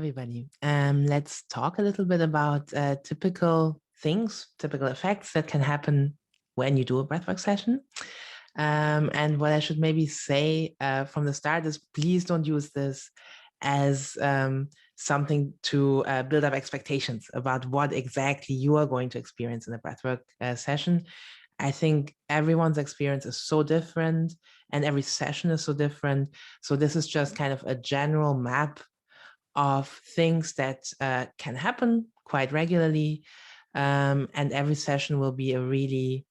everybody. Let's talk a little bit about typical things, typical effects that can happen when you do a breathwork session. And what I should maybe say from the start is please don't use this as something to build up expectations about what exactly you are going to experience in a breathwork session. I think everyone's experience is so different and every session is so different. So this is just kind of a general map of things that can happen quite regularly. And every session will be a really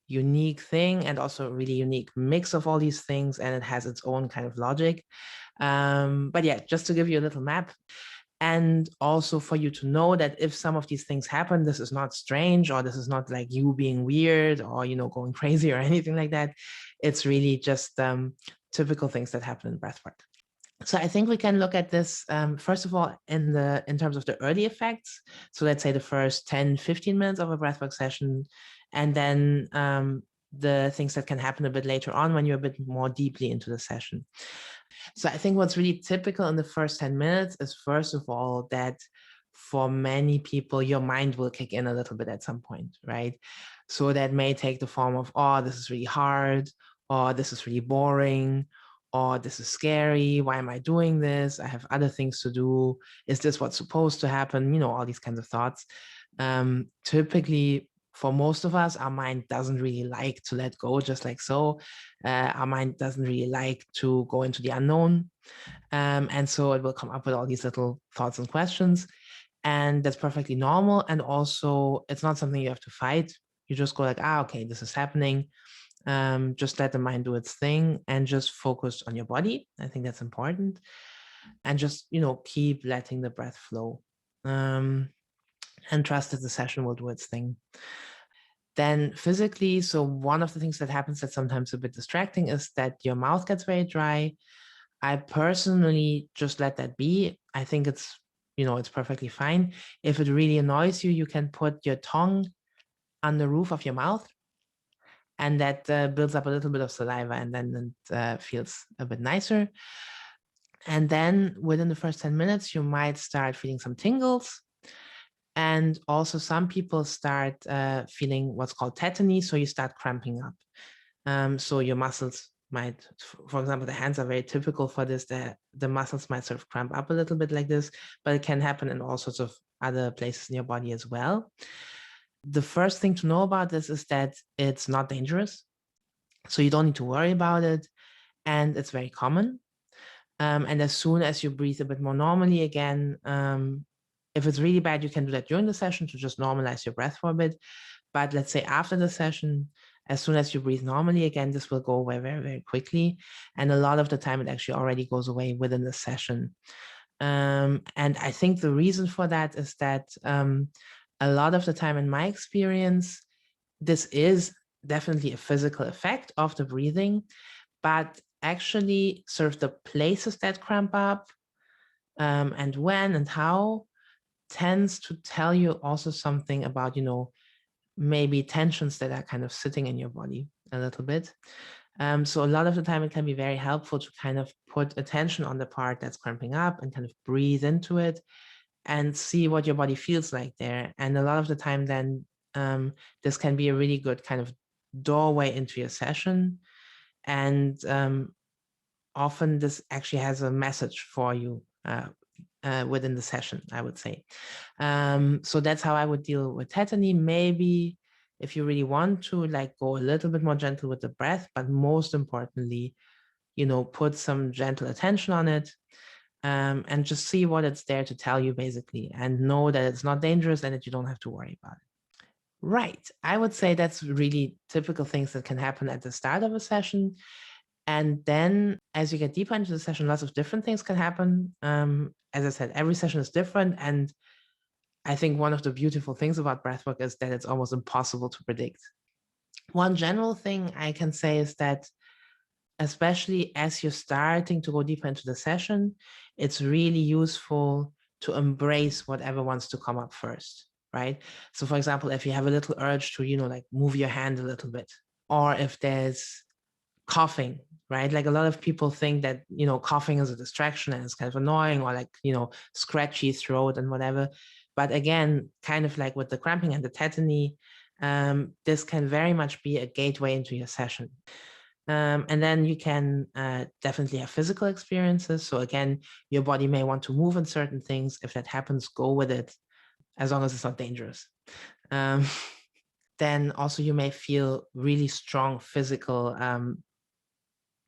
unique thing and also a really unique mix of all these things. And it has its own kind of logic. But yeah, just to give you a little map. And also for you to know that if some of these things happen, this is not strange, or this is not like you being weird or, going crazy or anything like that. It's really just typical things that happen in breathwork. So I think we can look at this, first of all, in terms of the early effects. So let's say the first 10, 15 minutes of a breathwork session, and then the things that can happen a bit later on when you're a bit more deeply into the session. So I think what's really typical in the first 10 minutes is, first of all, that for many people, your mind will kick in a little bit at some point, right? So that may take the form of, oh, this is really hard, or this is really boring, or this is scary. Why am I doing this? I have other things to do. Is this what's supposed to happen? All these kinds of thoughts. Typically, for most of us, our mind doesn't really like to let go just like so. Our mind doesn't really like to go into the unknown. And so it will come up with all these little thoughts and questions. And that's perfectly normal. And also, it's not something you have to fight. You just go like, okay, this is happening. Just let the mind do its thing and just focus on your body. I think that's important. And just, keep letting the breath flow. And trust that the session will do its thing. Then physically, so one of the things that happens that's sometimes a bit distracting is that your mouth gets very dry. I personally just let that be. I think it's, it's perfectly fine. If it really annoys you, you can put your tongue on the roof of your mouth, and that builds up a little bit of saliva, and then it feels a bit nicer. And then within the first 10 minutes, you might start feeling some tingles. And also some people start feeling what's called tetany. So you start cramping up. So your muscles might, for example, the hands are very typical for this. The muscles might sort of cramp up a little bit like this, but it can happen in all sorts of other places in your body as well. The first thing to know about this is that it's not dangerous. So you don't need to worry about it. And it's very common. And as soon as you breathe a bit more normally again, if it's really bad, you can do that during the session to just normalize your breath for a bit. But let's say after the session, as soon as you breathe normally again, this will go away very, very quickly. And a lot of the time, it actually already goes away within the session. And I think the reason for that is that a lot of the time, in my experience, this is definitely a physical effect of the breathing, but actually sort of the places that cramp up and when and how tends to tell you also something about, maybe tensions that are kind of sitting in your body a little bit. So a lot of the time it can be very helpful to kind of put attention on the part that's cramping up and kind of breathe into it and see what your body feels like there. And a lot of the time then this can be a really good kind of doorway into your session. And often this actually has a message for you within the session, I would say. So that's how I would deal with tetany. Maybe if you really want to, like, go a little bit more gentle with the breath, but most importantly, put some gentle attention on it, and just see what it's there to tell you, basically, and know that it's not dangerous and that you don't have to worry about it. Right. I would say that's really typical things that can happen at the start of a session. And then as you get deeper into the session, lots of different things can happen. As I said, every session is different. And I think one of the beautiful things about breathwork is that it's almost impossible to predict. One general thing I can say is that, especially as you're starting to go deeper into the session, it's really useful to embrace whatever wants to come up first, right? So for example, if you have a little urge to, like, move your hand a little bit, or if there's coughing, right? Like a lot of people think that, coughing is a distraction and it's kind of annoying, or like, scratchy throat and whatever. But again, kind of like with the cramping and the tetany, this can very much be a gateway into your session. And then you can definitely have physical experiences. So again, your body may want to move in certain things. If that happens, go with it, as long as it's not dangerous. Then also you may feel really strong physical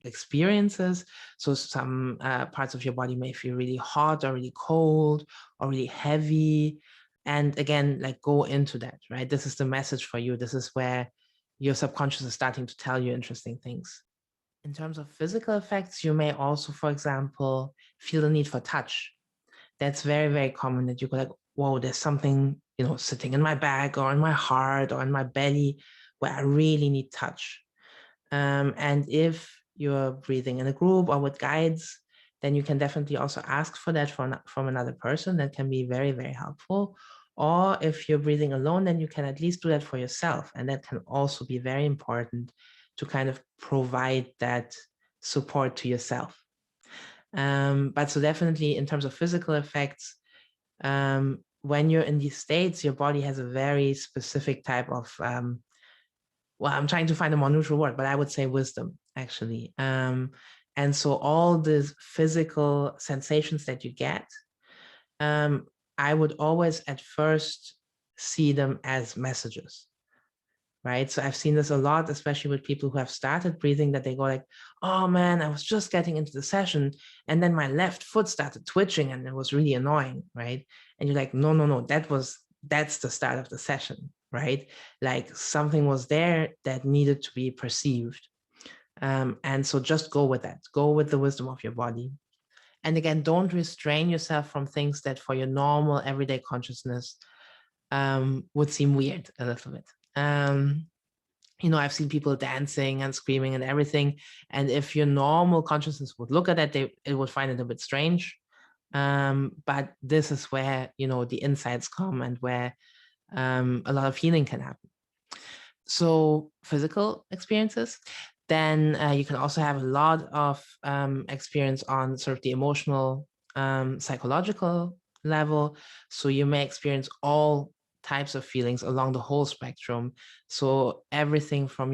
experiences. So some parts of your body may feel really hot or really cold or really heavy. And again, like, go into that, right? This is the message for you. This is where your subconscious is starting to tell you interesting things. In terms of physical effects, you may also, for example, feel the need for touch. That's very, very common, that you go like, whoa, there's something, sitting in my back or in my heart or in my belly where I really need touch. And if you're breathing in a group or with guides, then you can definitely also ask for that from another person. That can be very, very helpful. Or if you're breathing alone, then you can at least do that for yourself. And that can also be very important, to kind of provide that support to yourself. But so definitely in terms of physical effects, when you're in these states, your body has a very specific type of, well, I'm trying to find a more neutral word, but I would say wisdom, actually. And so all the physical sensations that you get, I would always at first see them as messages, right? So I've seen this a lot, especially with people who have started breathing, that they go like, oh man, I was just getting into the session and then my left foot started twitching and it was really annoying, right? And you're like, no, that's the start of the session, right? Like something was there that needed to be perceived. And so just go with that, go with the wisdom of your body. And again, don't restrain yourself from things that for your normal everyday consciousness would seem weird a little bit. I've seen people dancing and screaming and everything. And if your normal consciousness would look at that, it would find it a bit strange. But this is where, the insights come, and where a lot of healing can happen. So physical experiences, then you can also have a lot of experience on sort of the emotional, psychological level. So you may experience all types of feelings along the whole spectrum. So everything from,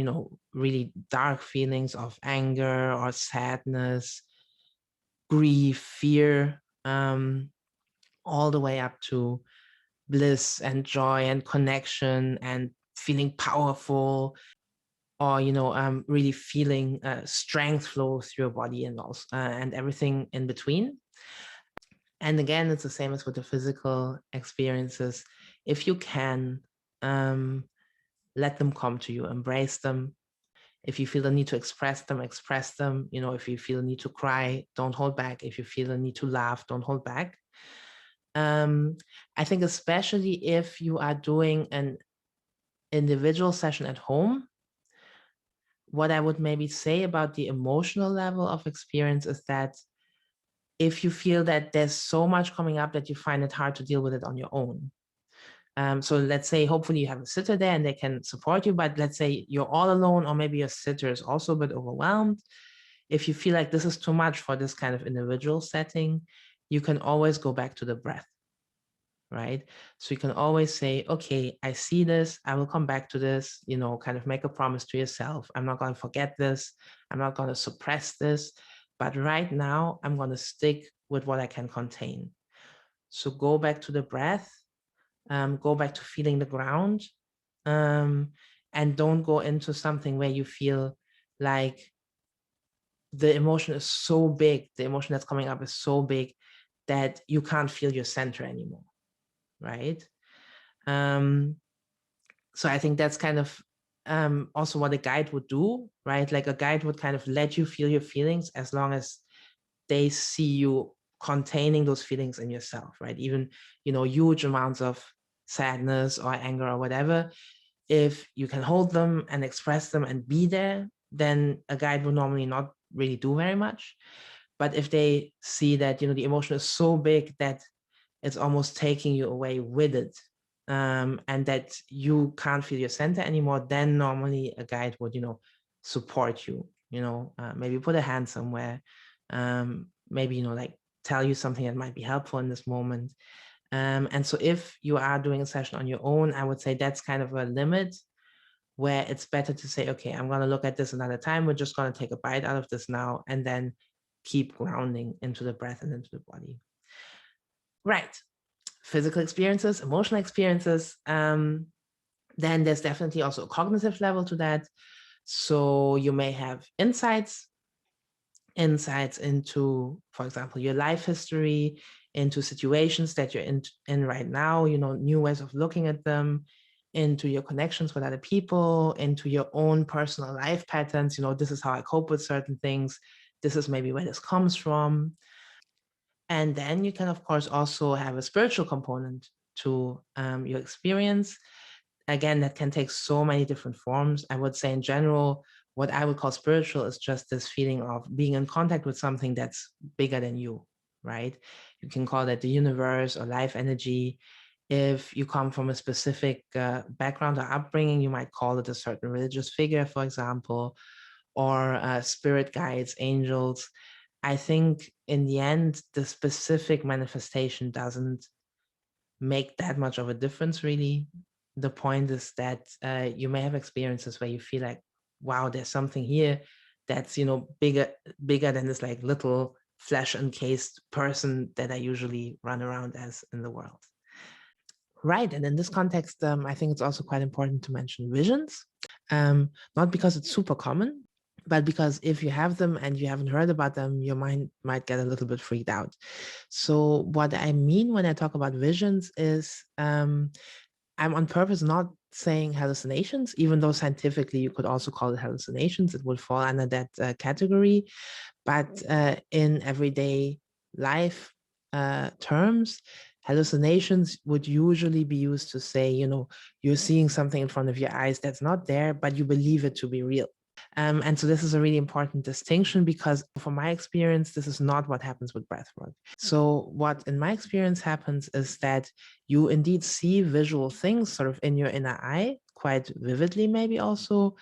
really dark feelings of anger or sadness, grief, fear, all the way up to bliss and joy and connection and feeling powerful, or really feeling strength flow through your body, and also and everything in between. And again, it's the same as with the physical experiences. If you can, let them come to you, embrace them. If you feel the need to express them, express them. If you feel the need to cry, don't hold back. If you feel the need to laugh, don't hold back. I think especially if you are doing an individual session at home, what I would maybe say about the emotional level of experience is that if you feel that there's so much coming up that you find it hard to deal with it on your own. So let's say, hopefully you have a sitter there and they can support you, but let's say you're all alone, or maybe your sitter is also a bit overwhelmed. If you feel like this is too much for this kind of individual setting, you can always go back to the breath, right? So you can always say, okay, I see this, I will come back to this, kind of make a promise to yourself. I'm not going to forget this. I'm not going to suppress this. But right now, I'm going to stick with what I can contain. So go back to the breath, go back to feeling the ground, and don't go into something where you feel like the emotion is so big, the emotion that's coming up is so big that you can't feel your center anymore, right? So I think that's kind of also what a guide would do, right? Like a guide would kind of let you feel your feelings as long as they see you containing those feelings in yourself, right? Even, huge amounts of sadness or anger or whatever, if you can hold them and express them and be there, then a guide will normally not really do very much. But if they see that, the emotion is so big that it's almost taking you away with it, and that you can't feel your center anymore, then normally a guide would, support you. maybe put a hand somewhere, maybe, like tell you something that might be helpful in this moment. And so if you are doing a session on your own, I would say that's kind of a limit where it's better to say, okay, I'm going to look at this another time. We're just going to take a bite out of this now, and then keep grounding into the breath and into the body. Right. Physical experiences, emotional experiences. Then there's definitely also a cognitive level to that. So you may have insights into, for example, your life history, into situations that you're in right now, new ways of looking at them, into your connections with other people, into your own personal life patterns. This is how I cope with certain things. This is maybe where this comes from. And then you can, of course, also have a spiritual component to your experience. Again, that can take so many different forms. I would say in general, what I would call spiritual is just this feeling of being in contact with something that's bigger than you, right? You can call that the universe or life energy. If you come from a specific background or upbringing, you might call it a certain religious figure, for example, or spirit guides, angels. I think in the end, the specific manifestation doesn't make that much of a difference, really. The point is that you may have experiences where you feel like, wow, there's something here that's, bigger than this like little flesh encased person that I usually run around as in the world. Right. And in this context, I think it's also quite important to mention visions, not because it's super common, but because if you have them and you haven't heard about them, your mind might get a little bit freaked out. So what I mean when I talk about visions is I'm on purpose not saying hallucinations, even though scientifically you could also call it hallucinations. It would fall under that category. But in everyday life terms, hallucinations would usually be used to say, you're seeing something in front of your eyes that's not there, but you believe it to be real. And so this is a really important distinction, because from my experience, this is not what happens with breathwork. So what in my experience happens is that you indeed see visual things sort of in your inner eye, quite vividly maybe also,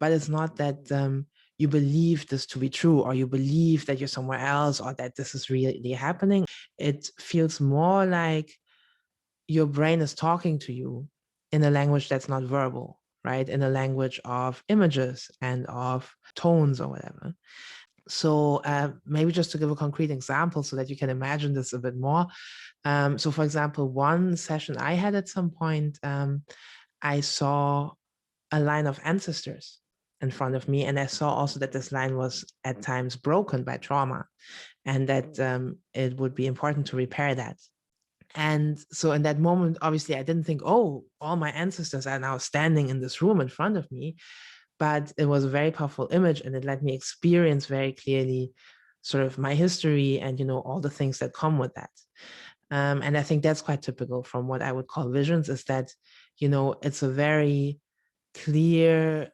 but it's not that you believe this to be true, or you believe that you're somewhere else, or that this is really happening. It feels more like your brain is talking to you in a language that's not verbal, right? In a language of images and of tones or whatever. So maybe just to give a concrete example so that you can imagine this a bit more. So for example, one session I had at some point, I saw a line of ancestors in front of me. And I saw also that this line was at times broken by trauma, and that it would be important to repair that. And so in that moment, obviously, I didn't think, oh, all my ancestors are now standing in this room in front of me. But it was a very powerful image, and it let me experience very clearly sort of my history and, all the things that come with that. And I think that's quite typical from what I would call visions, is that, it's a very clear,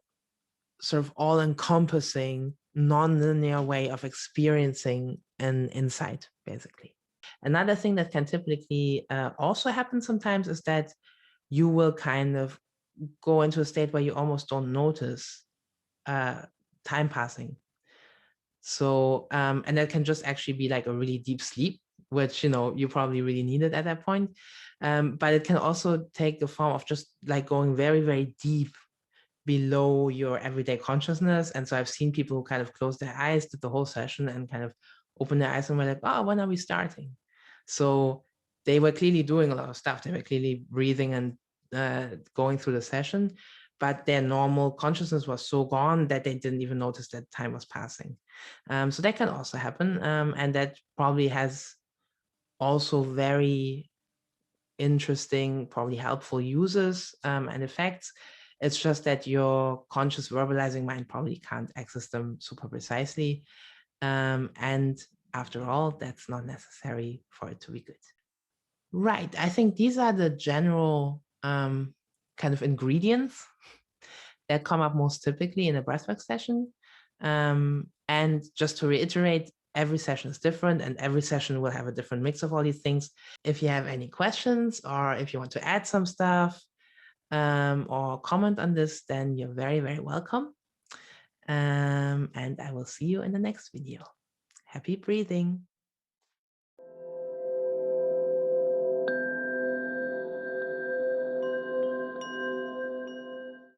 sort of all-encompassing, non-linear way of experiencing an insight, basically. Another thing that can typically also happen sometimes is that you will kind of go into a state where you almost don't notice time passing. So, and that can just actually be like a really deep sleep, which, you probably really needed at that point. But it can also take the form of just like going very, very deep below your everyday consciousness. And so I've seen people who kind of close their eyes, did the whole session, and kind of open their eyes and were like, oh, when are we starting? So they were clearly doing a lot of stuff. They were clearly breathing and going through the session, but their normal consciousness was so gone that they didn't even notice that time was passing. So that can also happen. And that probably has also very interesting, probably helpful uses and effects. It's just that your conscious verbalizing mind probably can't access them super precisely. And after all, that's not necessary for it to be good. Right. I think these are the general kind of ingredients that come up most typically in a breathwork session. And just to reiterate, every session is different, and every session will have a different mix of all these things. If you have any questions, or if you want to add some stuff or comment on this, then you're very, very welcome. And I will see you in the next video. Happy breathing.